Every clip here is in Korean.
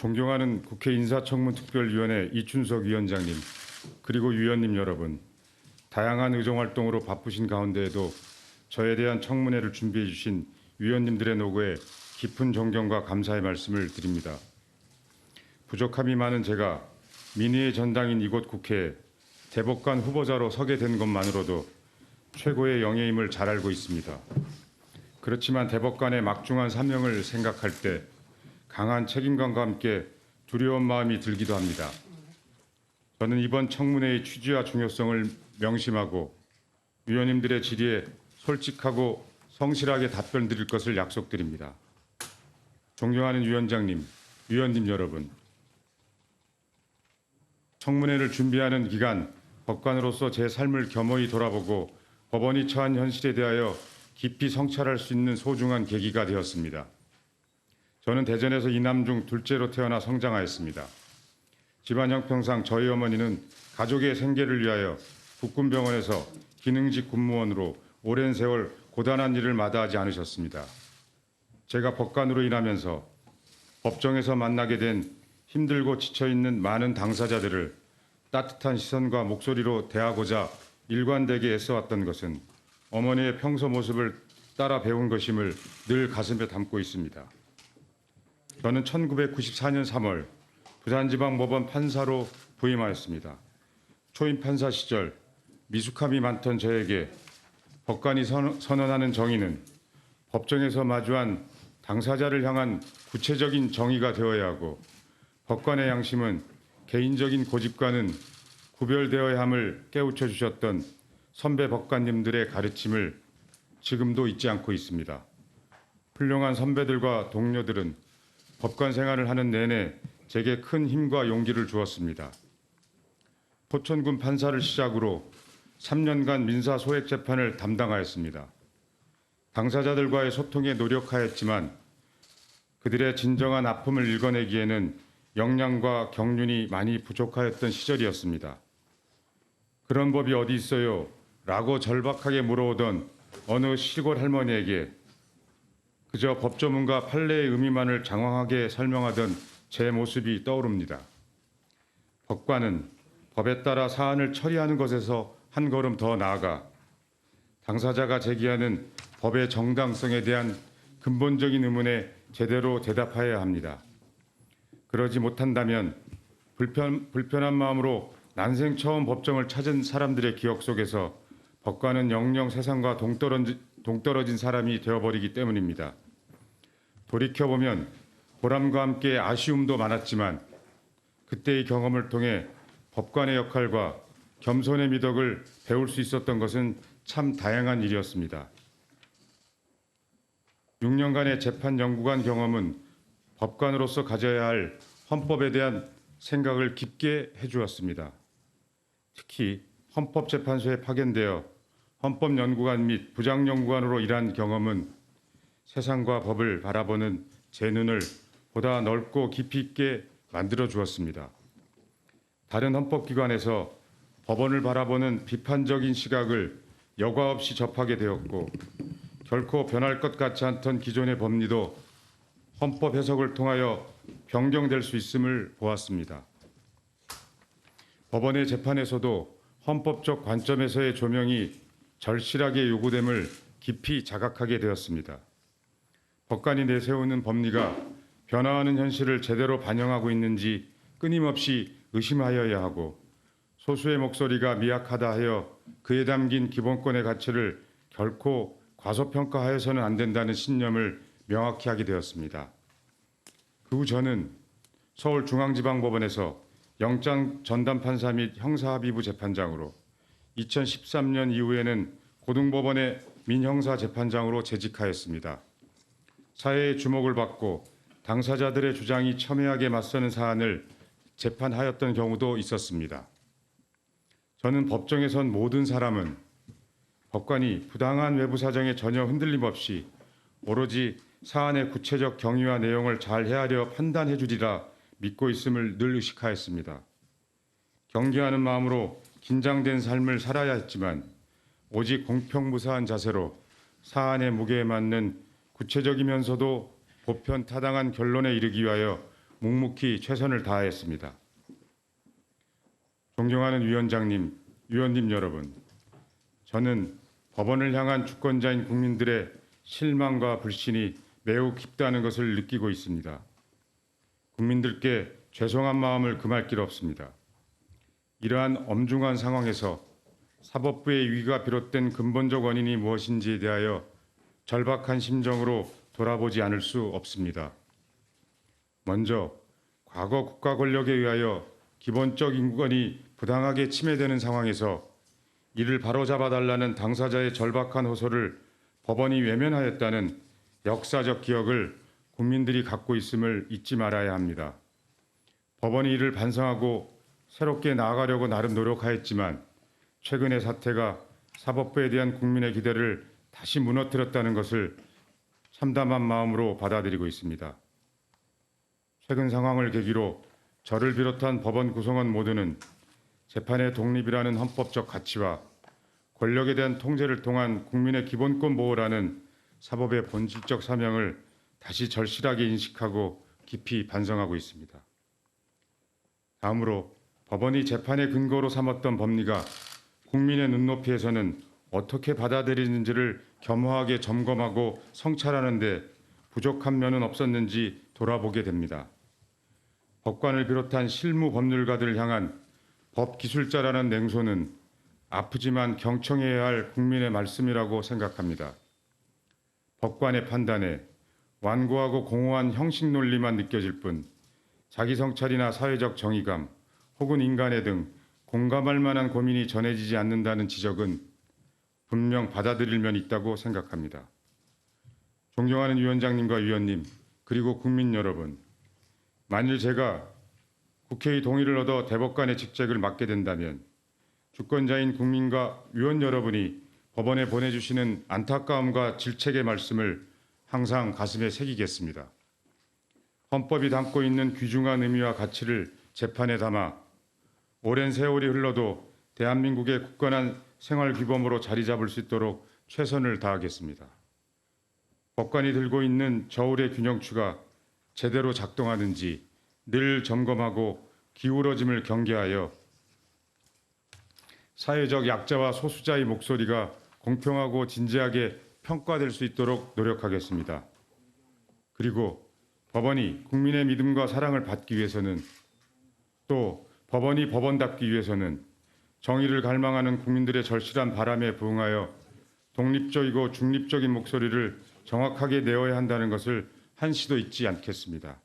존경하는 국회 인사청문특별위원회 이춘석 위원장님, 그리고 위원님 여러분, 다양한 의정활동으로 바쁘신 가운데에도 저에 대한 청문회를 준비해 주신 위원님들의 노고에 깊은 존경과 감사의 말씀을 드립니다. 부족함이 많은 제가 민의의 전당인 이곳 국회에 대법관 후보자로 서게 된 것만으로도 최고의 영예임을 잘 알고 있습니다. 그렇지만 대법관의 막중한 사명을 생각할 때 강한 책임감과 함께 두려운 마음이 들기도 합니다. 저는 이번 청문회의 취지와 중요성을 명심하고 위원님들의 질의에 솔직하고 성실하게 답변 드릴 것을 약속드립니다. 존경하는 위원장님, 위원님 여러분, 청문회를 준비하는 기간 법관으로서 제 삶을 겸허히 돌아보고 법원이 처한 현실에 대하여 깊이 성찰할 수 있는 소중한 계기가 되었습니다. 저는 대전에서 이남 중 둘째로 태어나 성장하였습니다. 집안 형편상 저희 어머니는 가족의 생계를 위하여 국군병원에서 기능직 군무원으로 오랜 세월 고단한 일을 마다하지 않으셨습니다. 제가 법관으로 일하면서 법정에서 만나게 된 힘들고 지쳐있는 많은 당사자들을 따뜻한 시선과 목소리로 대하고자 일관되게 애써왔던 것은 어머니의 평소 모습을 따라 배운 것임을 늘 가슴에 담고 있습니다. 저는 1994년 3월 부산지방법원 판사로 부임하였습니다. 초임 판사 시절 미숙함이 많던 저에게 법관이 선언하는 정의는 법정에서 마주한 당사자를 향한 구체적인 정의가 되어야 하고 법관의 양심은 개인적인 고집과는 구별되어야 함을 깨우쳐 주셨던 선배 법관님들의 가르침을 지금도 잊지 않고 있습니다. 훌륭한 선배들과 동료들은 법관 생활을 하는 내내 제게 큰 힘과 용기를 주었습니다. 포천군 판사를 시작으로 3년간 민사 소액 재판을 담당하였습니다. 당사자들과의 소통에 노력하였지만 그들의 진정한 아픔을 읽어내기에는 역량과 경륜이 많이 부족하였던 시절이었습니다. 그런 법이 어디 있어요? 라고 절박하게 물어오던 어느 시골 할머니에게 그저 법조문과 판례의 의미만을 장황하게 설명하던 제 모습이 떠오릅니다. 법관은 법에 따라 사안을 처리하는 것에서 한 걸음 더 나아가 당사자가 제기하는 법의 정당성에 대한 근본적인 의문에 제대로 대답해야 합니다. 그러지 못한다면 불편한 마음으로 난생 처음 법정을 찾은 사람들의 기억 속에서 법관은 영영 세상과 동떨어진 사람이 되어버리기 때문입니다. 돌이켜보면 보람과 함께 아쉬움도 많았지만 그때의 경험을 통해 법관의 역할과 겸손의 미덕을 배울 수 있었던 것은 참 다양한 일이었습니다. 6년간의 재판 연구관 경험은 법관으로서 가져야 할 헌법에 대한 생각을 깊게 해주었습니다. 특히 헌법재판소에 파견되어 헌법연구관 및 부장연구관으로 일한 경험은 세상과 법을 바라보는 제 눈을 보다 넓고 깊이 있게 만들어 주었습니다. 다른 헌법기관에서 법원을 바라보는 비판적인 시각을 여과 없이 접하게 되었고 결코 변할 것 같지 않던 기존의 법리도 헌법 해석을 통하여 변경될 수 있음을 보았습니다. 법원의 재판에서도 헌법적 관점에서의 조명이 절실하게 요구됨을 깊이 자각하게 되었습니다. 법관이 내세우는 법리가 변화하는 현실을 제대로 반영하고 있는지 끊임없이 의심하여야 하고 소수의 목소리가 미약하다 하여 그에 담긴 기본권의 가치를 결코 과소평가하여서는 안 된다는 신념을 명확히 하게 되었습니다. 그 후 저는 서울중앙지방법원에서 영장 전담판사 및 형사합의부 재판장으로 2013년 이후에는 고등법원의 민형사재판장으로 재직하였습니다. 사회의 주목을 받고 당사자들의 주장이 첨예하게 맞서는 사안을 재판하였던 경우도 있었습니다. 저는 법정에선 모든 사람은 법관이 부당한 외부 사정에 전혀 흔들림 없이 오로지 사안의 구체적 경위와 내용을 잘 헤아려 판단해 주리라 믿고 있음을 늘 의식하였습니다. 경계하는 마음으로 긴장된 삶을 살아야 했지만 오직 공평무사한 자세로 사안의 무게에 맞는 구체적이면서도 보편타당한 결론에 이르기 위하여 묵묵히 최선을 다하였습니다. 존경하는 위원장님, 위원님 여러분, 저는 법원을 향한 주권자인 국민들의 실망과 불신이 매우 깊다는 것을 느끼고 있습니다. 국민들께 죄송한 마음을 금할 길 없습니다. 이러한 엄중한 상황에서 사법부의 위기가 비롯된 근본적 원인이 무엇인지에 대하여 절박한 심정으로 돌아보지 않을 수 없습니다. 먼저 과거 국가 권력에 의하여 기본적 인권이 부당하게 침해되는 상황에서 이를 바로잡아달라는 당사자의 절박한 호소를 법원이 외면하였다는 역사적 기억을 국민들이 갖고 있음을 잊지 말아야 합니다. 법원이 이를 반성하고 새롭게 나아가려고 나름 노력하였지만 최근의 사태가 사법부에 대한 국민의 기대를 다시 무너뜨렸다는 것을 참담한 마음으로 받아들이고 있습니다. 최근 상황을 계기로 저를 비롯한 법원 구성원 모두는 재판의 독립이라는 헌법적 가치와 권력에 대한 통제를 통한 국민의 기본권 보호라는 사법의 본질적 사명을 다시 절실하게 인식하고 깊이 반성하고 있습니다. 다음으로 법원이 재판의 근거로 삼았던 법리가 국민의 눈높이에서는 어떻게 받아들이는지를 겸허하게 점검하고 성찰하는 데 부족한 면은 없었는지 돌아보게 됩니다. 법관을 비롯한 실무 법률가들을 향한 법기술자라는 냉소는 아프지만 경청해야 할 국민의 말씀이라고 생각합니다. 법관의 판단에 완고하고 공허한 형식 논리만 느껴질 뿐 자기 성찰이나 사회적 정의감 혹은 인간애 등 공감할 만한 고민이 전해지지 않는다는 지적은 분명 받아들일 면이 있다고 생각합니다. 존경하는 위원장님과 위원님, 그리고 국민 여러분, 만일 제가 국회의 동의를 얻어 대법관의 직책을 맡게 된다면 주권자인 국민과 위원 여러분이 법원에 보내주시는 안타까움과 질책의 말씀을 항상 가슴에 새기겠습니다. 헌법이 담고 있는 귀중한 의미와 가치를 재판에 담아 오랜 세월이 흘러도 대한민국의 굳건한 생활 규범으로 자리 잡을 수 있도록 최선을 다하겠습니다. 법관이 들고 있는 저울의 균형추가 제대로 작동하는지 늘 점검하고 기울어짐을 경계하여 사회적 약자와 소수자의 목소리가 공평하고 진지하게 평가될 수 있도록 노력하겠습니다. 그리고 법원이 국민의 믿음과 사랑을 받기 위해서는 또 법원이 법원답기 위해서는 정의를 갈망하는 국민들의 절실한 바람에 부응하여 독립적이고 중립적인 목소리를 정확하게 내어야 한다는 것을 한시도 잊지 않겠습니다.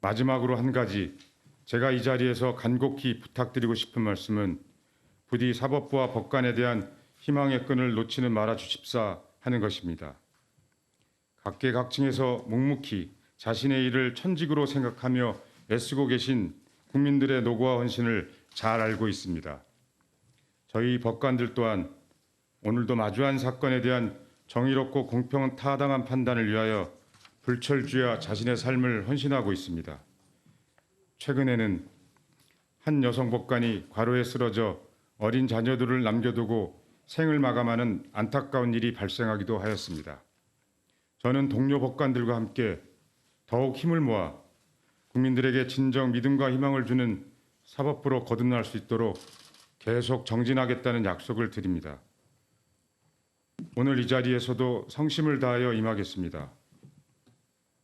마지막으로 한 가지 제가 이 자리에서 간곡히 부탁드리고 싶은 말씀은 부디 사법부와 법관에 대한 희망의 끈을 놓치는 말아 주십사 하는 것입니다. 각계각층에서 묵묵히 자신의 일을 천직으로 생각하며 애쓰고 계신 국민들의 노고와 헌신을 잘 알고 있습니다. 저희 법관들 또한 오늘도 마주한 사건에 대한 정의롭고 공평타당한 판단을 위하여 불철주야 자신의 삶을 헌신하고 있습니다. 최근에는 한 여성 법관이 과로에 쓰러져 어린 자녀들을 남겨두고 생을 마감하는 안타까운 일이 발생하기도 하였습니다. 저는 동료 법관들과 함께 더욱 힘을 모아 국민들에게 진정 믿음과 희망을 주는 사법부로 거듭날 수 있도록 계속 정진하겠다는 약속을 드립니다. 오늘 이 자리에서도 성심을 다하여 임하겠습니다.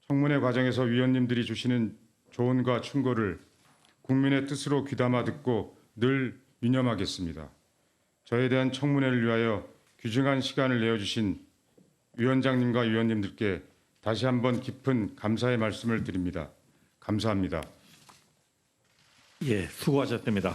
청문회 과정에서 위원님들이 주시는 조언과 충고를 국민의 뜻으로 귀담아 듣고 늘 유념하겠습니다. 저에 대한 청문회를 위하여 귀중한 시간을 내어주신 위원장님과 위원님들께 다시 한번 깊은 감사의 말씀을 드립니다. 감사합니다. 예, 수고하셨습니다.